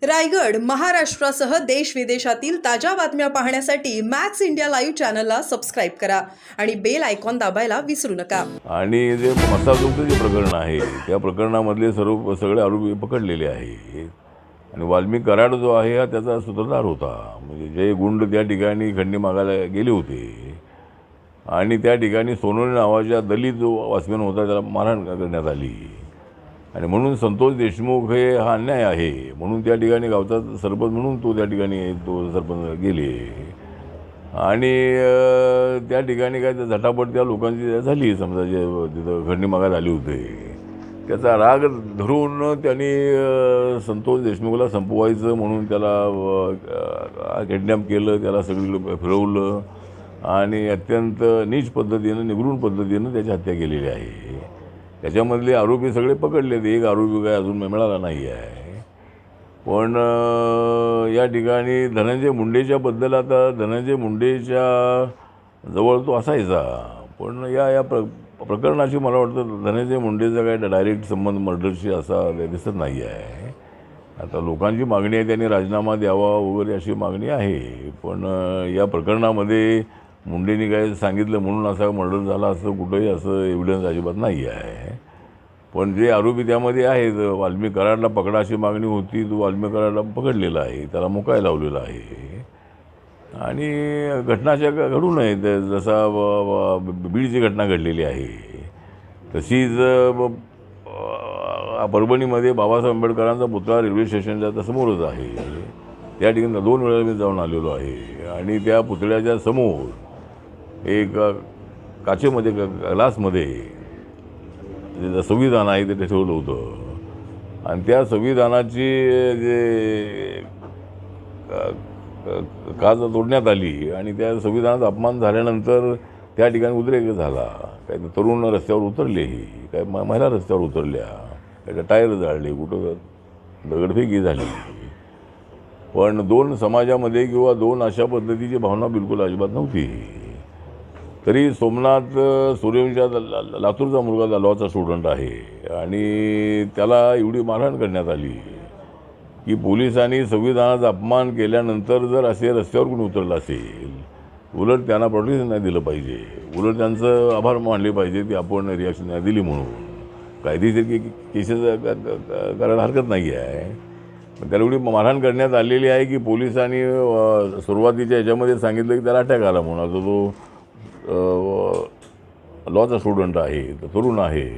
रायगड, महाराष्ट्रासह देश विदेशातील ताज्या बातम्या पाहण्यासाठी मॅक्स इंडिया लाईव्ह चॅनलला सबस्क्राईब करा आणि बेल आयकॉन दाबायला विसरू नका। आणि जे मसाजोगचं जे प्रकरण आहे त्या प्रकरणामधले सगळे आरोपी पकडलेले आहेत आणि वाल्मिक कराड जो आहे हा त्याचा सूत्रधार होता। म्हणजे जे गुंड त्या ठिकाणी खंडणी मागायला गेले होते आणि त्या ठिकाणी सोनोने नावाच्या दलित जो वॉचमॅन होता त्याला मारहाण करण्यात आली आणि म्हणून संतोष देशमुख हे हा अन्याय आहे म्हणून त्या ठिकाणी गावचा सरपंच म्हणून तो त्या ठिकाणी तो सरपंच गेले आणि त्या ठिकाणी काय झटापट त्या लोकांची झाली। समजा जे तिथं खंडणी मागायला आली होते त्याचा राग धरून त्यांनी संतोष देशमुखला संपवायचं म्हणून त्याला किडनॅप केलं, त्याला सगळी फिरवलं आणि अत्यंत नीच पद्धतीनं निगृण पद्धतीनं त्याची हत्या केलेली आहे। त्याच्यामधले आरोपी सगळे पकडले, एक आरोपी काय अजून मिळाला नाही आहे। पण या ठिकाणी धनंजय मुंडेच्या बद्दल आता धनंजय मुंडेच्या जवळ तो असायचा पण या प्रकरणाशी मला वाटतं धनंजय मुंडेचा काय डायरेक्ट संबंध मर्डरशी असा दिसत नाही आहे। आता लोकांची मागणी आहे त्यांनी राजीनामा द्यावा वगैरे अशी मागणी आहे पण या प्रकरणामध्ये मुंडेंनी काय सांगितलं म्हणून असा मर्डर झाला असं कुठंही असं एव्हिडन्स अजिबात नाही आहे। पण जे आरोपी त्यामध्ये आहेत वाल्मिक कराडला पकडा अशी मागणी होती, तो वाल्मिक कराडला पकडलेला आहे, त्याला मुकाय लावलेला आहे आणि घटना अशा घडू नयेत। जसा बीडची घटना घडलेली आहे तशीच परभणीमध्ये बाबासाहेब आंबेडकरांचा पुतळा रेल्वे स्टेशनच्या समोरच आहे। त्या ठिकाणी 2 वेळा मी जाऊन आलेलो आहे आणि त्या पुतळ्याच्या समोर एक काचेमध्ये ग्लासमध्ये जे संविधान आहे ते ठेवलं होतं आणि त्या संविधानाची जे काच तोडण्यात आली आणि त्या संविधानाचा अपमान झाल्यानंतर त्या ठिकाणी उद्रेक झाला। काही तरुण रस्त्यावर उतरलेही, काही महिला रस्त्यावर उतरल्या, काही टायर जाळले, कुठं दगडफेकी झाली। पण 2 समाजामध्ये किंवा 2 अशा पद्धतीची भावना बिलकुल अजिबात नव्हती। तरी सोमनाथ सूर्यवंशी लातूरचा मुलगा लॉचा स्टुडंट आहे आणि त्याला एवढी मारहाण करण्यात आली की पोलिसांनी संविधानाचा अपमान केल्यानंतर जर असे रस्त्यावर कोणी उतरलं असेल उलट त्यांना प्रोटेक्शन नाही दिलं पाहिजे, उलट त्यांचं आभार मानले पाहिजे की आपण रिॲक्शन नाही दिली म्हणून। कायदेशीर केसेस करायला हरकत नाही आहे पण त्याला एवढी मारहाण करण्यात आलेली आहे की पोलिसांनी सुरुवातीच्या ह्याच्यामध्ये सांगितलं की त्याला अटॅक आला म्हणून। आता तो लॉचा स्टुडंट आहे, तरुण आहे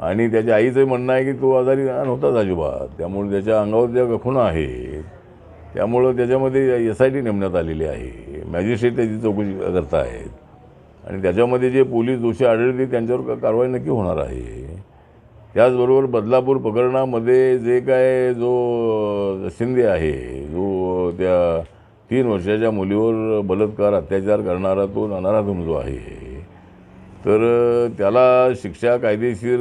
आणि त्याच्या आईचं म्हणणं आहे की तो आजारी नव्हताच अजिबात, त्यामुळे त्याच्या अंगावर ज्या खुणा आहेत त्यामुळं त्याच्यामध्ये SIT नेमण्यात आलेली आहे, मॅजिस्ट्रेट त्याची चौकशी करत आहेत आणि त्याच्यामध्ये जे पोलीस दोषी आढळले त्यांच्यावर कारवाई नक्की होणार आहे। त्याचबरोबर बदलापूर प्रकरणामध्ये जे काय जो शिंदे आहे जो त्या 3 वर्षाच्या मुलीवर बलात्कार अत्याचार करणारा तो नराधम जो आहे तर त्याला शिक्षा कायदेशीर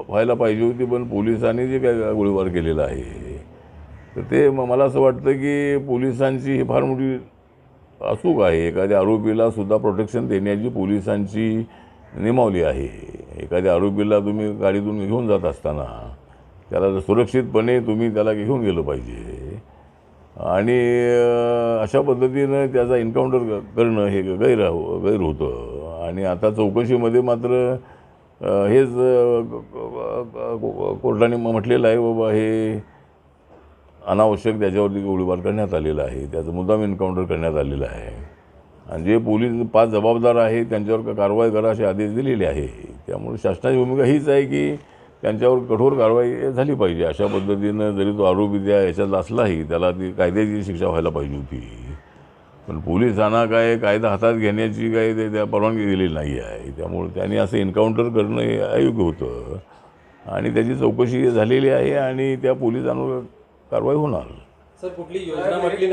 व्हायला पाहिजे होती पण पोलिसांनी जे काय गोळीबार केलेला आहे तर ते मला असं वाटतं की पोलिसांची ही फार मोठी अचूक आहे। एखाद्या आरोपीला सुद्धा प्रोटेक्शन देण्याची पोलिसांची नियमावली आहे। एखाद्या आरोपीला तुम्ही गाडीतून घेऊन जात असताना त्याला सुरक्षितपणे तुम्ही त्याला घेऊन गेलं पाहिजे आणि अशा पद्धतीनं त्याचा एन्काउंटर करणं हे गैर होतं आणि आता चौकशीमध्ये मात्र हेच कोर्टाने म्हटलेलं आहे बाबा हे अनावश्यक त्याच्यावरती गोळीबार करण्यात आलेला आहे, त्याचं मुद्दाम एन्काउंटर करण्यात आलेलं आहे आणि जे पोलीस 5 जबाबदार आहेत त्यांच्यावर कारवाई करा असे आदेश दिलेले आहे। त्यामुळे शासनाची भूमिका हीच आहे की त्यांच्यावर कठोर कारवाई झाली पाहिजे। अशा पद्धतीनं जरी तो आरोपी त्या ह्याच्यात असलाही त्याला ती कायद्याची शिक्षा व्हायला पाहिजे होती पण पोलिसांना काय कायदा हातात घेण्याची काय त्या परवानगी दिलेली नाही आहे। त्यामुळे त्यांनी असं एन्काउंटर करणं हे अयोग्य होतं आणि त्याची चौकशी झालेली आहे आणि त्या पोलिसांवर कारवाई होणार। सर कुठली योजना म्हटली